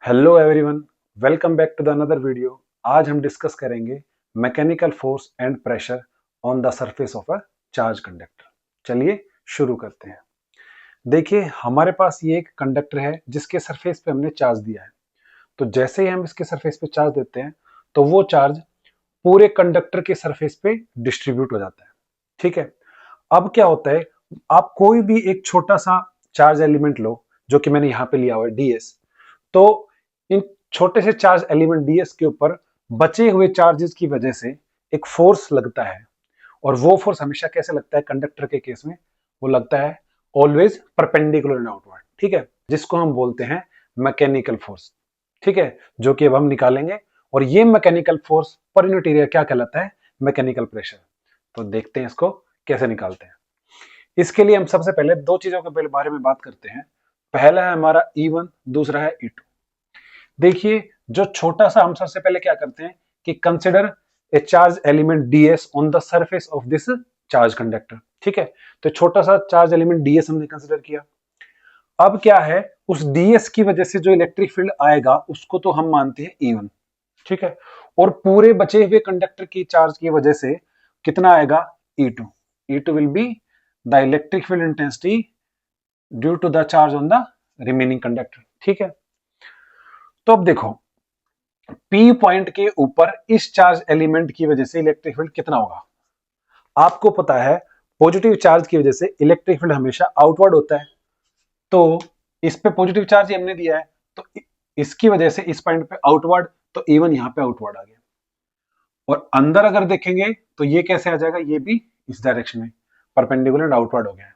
Hello everyone, welcome back to the another video. आज हम discuss करेंगे mechanical force and pressure on the surface of a charge conductor. चलिए शुरू करते हैं। देखिए, हमारे पास ये एक कंडक्टर है जिसके सरफेस पे हमने चार्ज दिया है। तो जैसे ही हम इसके सरफेस पे चार्ज देते हैं तो वो चार्ज पूरे कंडक्टर के सरफेस पे डिस्ट्रीब्यूट हो जाता है। ठीक है। अब क्या होता है, आप कोई भी एक छोटा सा चार्ज एलिमेंट लो, जो कि मैंने यहाँ पे लिया हुआ है डीएस। तो इन छोटे से चार्ज एलिमेंट डीएस के ऊपर बचे हुए चार्जेस की वजह से एक फोर्स लगता है। और वो फोर्स हमेशा कैसे लगता है कंडक्टर के केस में? वो लगता है ऑलवेज परपेंडिकुलर एंड आउटवर्ड। ठीक है, जिसको हम बोलते हैं मैकेनिकल फोर्स। ठीक है, जो कि अब हम निकालेंगे। और ये mechanical force per unit area क्या कहलाता है? Mechanical pressure. तो देखते हैं इसको कैसे निकालते हैं। इसके लिए हम सबसे पहले दो चीजों के बारे में बात करते हैं। पहला है हमारा E1, दूसरा है E2। देखिए, जो छोटा सा हम सबसे पहले क्या करते हैं कि consider a charge element ds on the surface of this charge conductor. ठीक है, तो छोटा सा चार्ज एलिमेंट ds हमने कंसिडर किया। अब क्या है, उस ds की वजह से जो इलेक्ट्रिक फील्ड आएगा उसको तो हम मानते हैं E1। ठीक है, और पूरे बचे हुए कंडक्टर की चार्ज की वजह से कितना आएगा? E2। E2 will be the electric field intensity due to the charge on the remaining conductor. ठीक है, तो अब देखो, P पॉइंट के ऊपर इस चार्ज एलिमेंट की वजह से इलेक्ट्रिक फील्ड कितना होगा? आपको पता है पॉजिटिव चार्ज की वजह से इलेक्ट्रिक फील्ड हमेशा आउटवर्ड होता है। तो इस पे पॉजिटिव चार्ज ही हमने दिया है, तो इसकी वजह से इस पॉइंट पे आउटवर्ड, तो इवन यहां पे आउटवर्ड आ गया। और अंदर अगर देखेंगे तो ये कैसे आ जाएगा? ये भी इस डायरेक्शन में परपेंडिकुलर एंड आउटवर्ड हो गया है।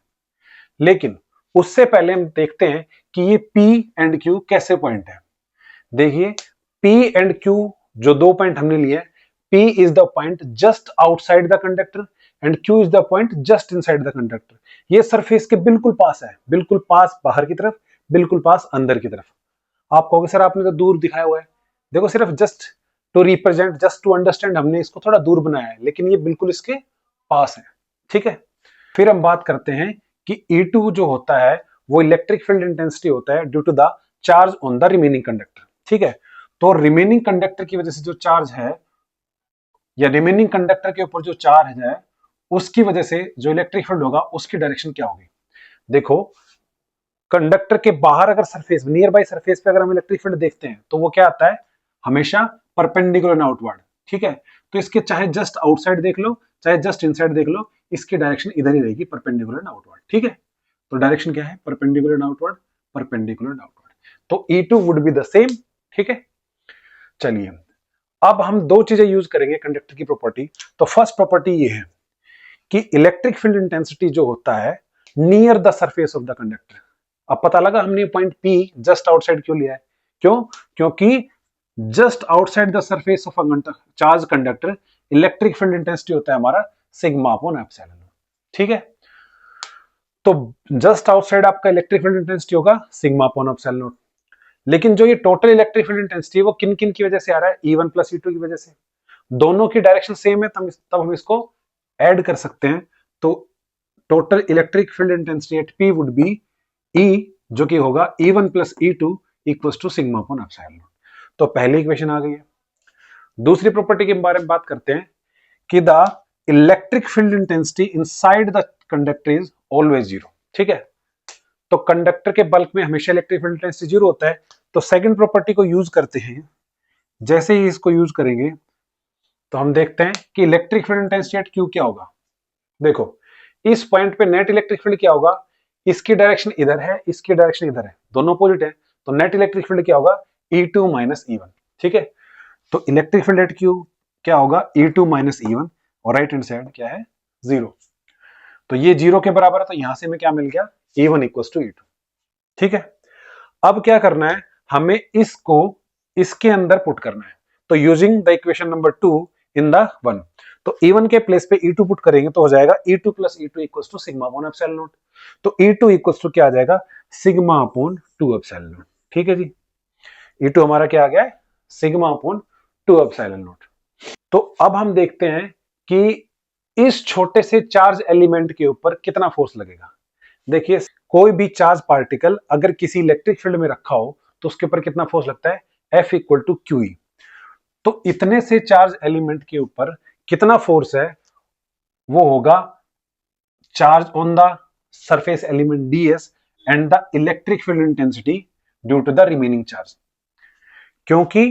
लेकिन उससे पहले हम देखते हैं कि ये P एंड Q कैसे पॉइंट है। देखिए, P एंड Q जो दो पॉइंट हमने लिए, P is the point just outside the conductor and Q is the point just inside the conductor. ये सरफेस के बिल्कुल पास है, बिल्कुल पास बाहर की तरफ, बिल्कुल पास अंदर की तरफ। आप कहोगे सर आपने तो दूर दिखाया हुआ है। देखो, सिर्फ just to represent, just to understand हमने इसको थोड़ा दूर बनाया है, लेकिन ये बिल्कुल इसके पास है। ठीक है, फिर हम बात करते हैं कि E2 जो होता है वो इलेक्ट्रिक फील्ड इंटेंसिटी होता है due to the charge on the remaining conductor. ठीक है, तो रिमेनिंग कंडक्टर की वजह से जो चार्ज है, या रिमेनिंग कंडक्टर के ऊपर जो चार्ज है, उसकी वजह से जो इलेक्ट्रिक फील्ड होगा उसकी डायरेक्शन क्या होगी? देखो, कंडक्टर के बाहर अगर सरफेस, नियर बाई सरफेस पे अगर हम इलेक्ट्रिक फील्ड देखते हैं तो वो क्या आता है? हमेशा परपेंडिकुलर एंड आउटवर्ड। ठीक है, तो इसके चाहे जस्ट आउटसाइड देख लो चाहे जस्ट इनसाइड देख लो, इसकी डायरेक्शन इधर ही रहेगी, परपेंडिकुलर एंड आउटवर्ड। ठीक है, तो डायरेक्शन क्या है? Perpendicular and outward, perpendicular and outward. तो E2 would be the same. ठीक है, चलिए अब हम दो चीजें यूज करेंगे कंडक्टर की प्रॉपर्टी। तो फर्स्ट प्रॉपर्टी ये है कि इलेक्ट्रिक फील्ड इंटेंसिटी जो होता है near the surface of the conductor. अब पता लगा हमने पॉइंट P जस्ट आउटसाइड क्यों लिया है? क्यों? क्योंकि just outside the surface of a charge conductor electric field intensity होता है हमारा सिग्मा अपॉन एप्सिलॉन। ठीक है, तो जस्ट आउटसाइड आपका इलेक्ट्रिक फील्ड इंटेंसिटी होगा सिग्मा अपॉन एप्सिलॉन। लेकिन जो ये टोटल इलेक्ट्रिक फील्ड इंटेंसिटी है वो किन किन की वजह से आ रहा है? E1 प्लस E2 की वजह से। दोनों की डायरेक्शन सेम है, तब हम इसको ऐड कर सकते हैं। तो total electric field intensity at P would be E, जो कि होगा E1 plus E2 equals to sigma upon epsilon. तो पहली इक्वेशन आ गई है। दूसरी प्रॉपर्टी के बारे में बात करते हैं कि the electric field intensity inside the conductor is always zero. ठीक है, तो कंडक्टर के बल्क में हमेशा इलेक्ट्रिक फील्ड इंटेंसिटी जीरो होता है। तो सेकंड प्रॉपर्टी को यूज करते हैं। जैसे ही इसको यूज करेंगे तो हम देखते हैं कि electric field intensity eight Q क्या होगा। देखो, इस पॉइंट पे नेट इलेक्ट्रिक फील्ड क्या होगा? इसकी डायरेक्शन इधर है, इसकी डायरेक्शन इधर है, दोनों अपोजिट है। तो नेट इलेक्ट्रिक फील्ड क्या होगा? E2 minus E1। ठीक है, तो इलेक्ट्रिक फील्ड एट Q क्या होगा? E2 minus E1। और राइट हैंड साइड क्या है? जीरो। तो ये जीरो के बराबर है, तो यहां से हमें क्या मिल गया? E1 equals to E2। ठीक है, अब क्या करना है, हमें इसको इसके अंदर पुट करना है। तो using the equation number 2 in the 1, तो E1 के प्लेस पे E2 पुट करेंगे तो हो जाएगा E2 plus E2 equals to sigma upon epsilon nought. तो E2 इक्वल्स टू क्या आ जाएगा? Sigma upon 2 epsilon nought. ठीक है जी, E2 हमारा क्या आ गया है? Sigma upon 2 epsilon nought. तो अब हम देखते हैं कि इस छोटे से चार्ज एलिमेंट के ऊपर कितना फोर्स लगेगा। देखिए, कोई भी चार्ज पार्टिकल अगर किसी इलेक्ट्रिक फील्ड में रखा हो तो उसके ऊपर कितना फोर्स लगता है, F इक्वल टू QE। तो इतने से चार्ज एलिमेंट के ऊपर कितना फोर्स है, वो होगा charge on the surface element ds and the electric field intensity due to the remaining charge. क्योंकि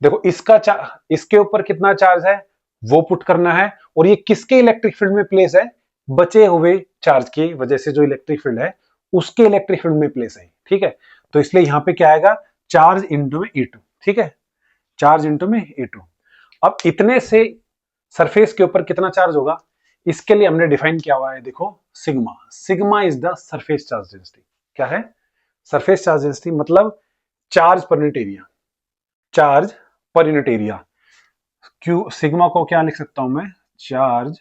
देखो इसके ऊपर कितना चार्ज है वो पुट करना है, और ये किसके इलेक्ट्रिक फील्ड में प्लेस है, बचे हुए चार्ज की वजह से जो इलेक्ट्रिक फील्ड है उसके इलेक्ट्रिक फील्ड में प्लेस है, ठीक है। तो इसलिए यहां पे क्या आएगा, चार्ज इंटू में E2, ठीक है, चार्ज इंटू में E2। अब इतने से सरफेस के ऊपर कितना चार्ज होगा, इसके लिए हमने डिफाइन किया हुआ है, देखो sigma. Sigma is the surface charge density. क्या है, सरफेस चार्ज डेंसिटी मतलब charge per unit area, charge per unit area. Q sigma को क्या लिख सकता हूं मैं, चार्ज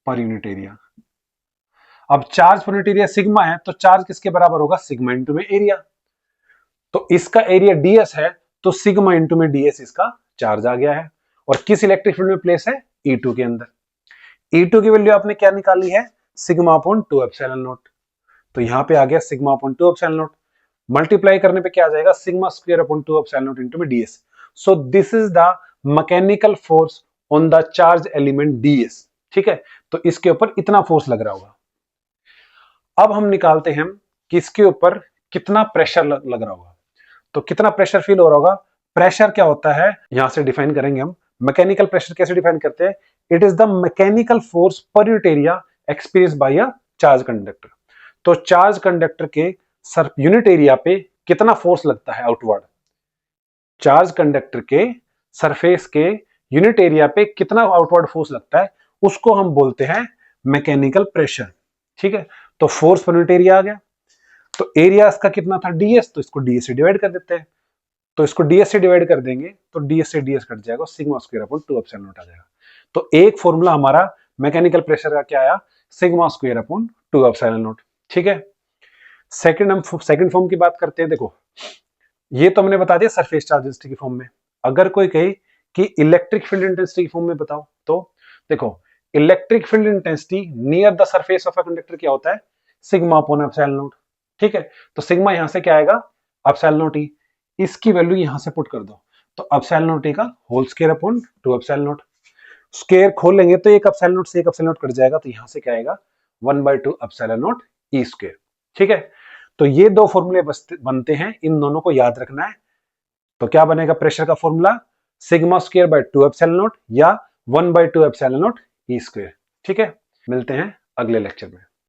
पर यूनिट एरिया। अब charge per unit area sigma है, तो चार्ज किसके बराबर होगा, सिग्मा इंटू में एरिया। तो इसका एरिया ds है, तो सिग्मा इंटू में ds इसका चार्ज आ गया है, और किस इलेक्ट्रिक फील्ड में प्लेस है, E2 के अंदर। E2 की वैल्यू आपने क्या निकाली है, सिग्मा अपॉन 2 एप्सिलॉन नॉट। तो यहां पे आ गया sigma upon 2 epsilon not, multiply करने पे क्या आ जाएगा, sigma square upon 2 epsilon not into में ds। So this is the mechanical force on the charge element ds, ठीक है। तो इसके ऊपर इतना फोर्स लग रहा होगा। अब हम निकालते हैं कि इसके ऊपर कितना प्रेशर लग रहा होगा। तो कितना प्रेशर फील हो रहा होगा, प्रेशर क्या होता है यहां से डिफाइन करेंगे हम। मैकेनिकल प्रेशर कैसे डिफाइन करते हैं, it is the mechanical force per unit area experience by a charge conductor. तो चार्ज कंडक्टर के यूनिट एरिया पे कितना फोर्स लगता है आउटवर्ड, चार्ज कंडक्टर के सरफेस के यूनिट एरिया पे कितना आउटवर्ड फोर्स लगता है, उसको हम बोलते हैं मैकेनिकल प्रेशर, ठीक है। तो फोर्स पर यूनिट एरिया आ गया, तो एरिया इसका कितना था ds, तो इसको ds से डिवाइड कर देते हैं। तो इसको ds से डिवाइड कर देंगे तो ds से ds कट जाएगा, sigma square upon 2 epsilon naught आ जाएगा। तो एक फॉर्मूला हमारा मैकेनिकल प्रेशर का क्या आया, sigma square upon 2 epsilon nought, ठीक है। सेकंड हम सेकंड फॉर्म की बात करते हैं। देखो ये तो हमने बता दिया सरफेस चार्ज डेंसिटी की फॉर्म में। अगर कोई कहे कि इलेक्ट्रिक फील्ड इंटेंसिटी की फॉर्म में बताओ, तो देखो electric field intensity near the surface of a conductor क्या होता है, सिग्मा अपॉन एप्सिलॉन नॉट, ठीक है। तो सिग्मा यहां से क्या आएगा, एप्सिलॉन नॉट ई, इसकी वैल्यू यहां से पुट कर दो, तो एप्सिलॉन नॉट ई का whole square upon 2 epsilon nought. Square खोल लेंगे तो एक एप्सिलॉन नॉट से एक एप्सिलॉन नॉट कट जाएगा, तो यहां से क्या आएगा 1/2 एप्सिलॉन नॉट ई स्क्वायर, ठीक है। तो ये दो फॉर्मूले बनते हैं, इन दोनों को याद रखना है। तो क्या बनेगा प्रेशर का formula, sigma square by 2 epsilon not या 1/2 एप्सिलॉन नॉट ई स्क्वायर, ठीक है। मिलते हैं अगले लेक्चर में।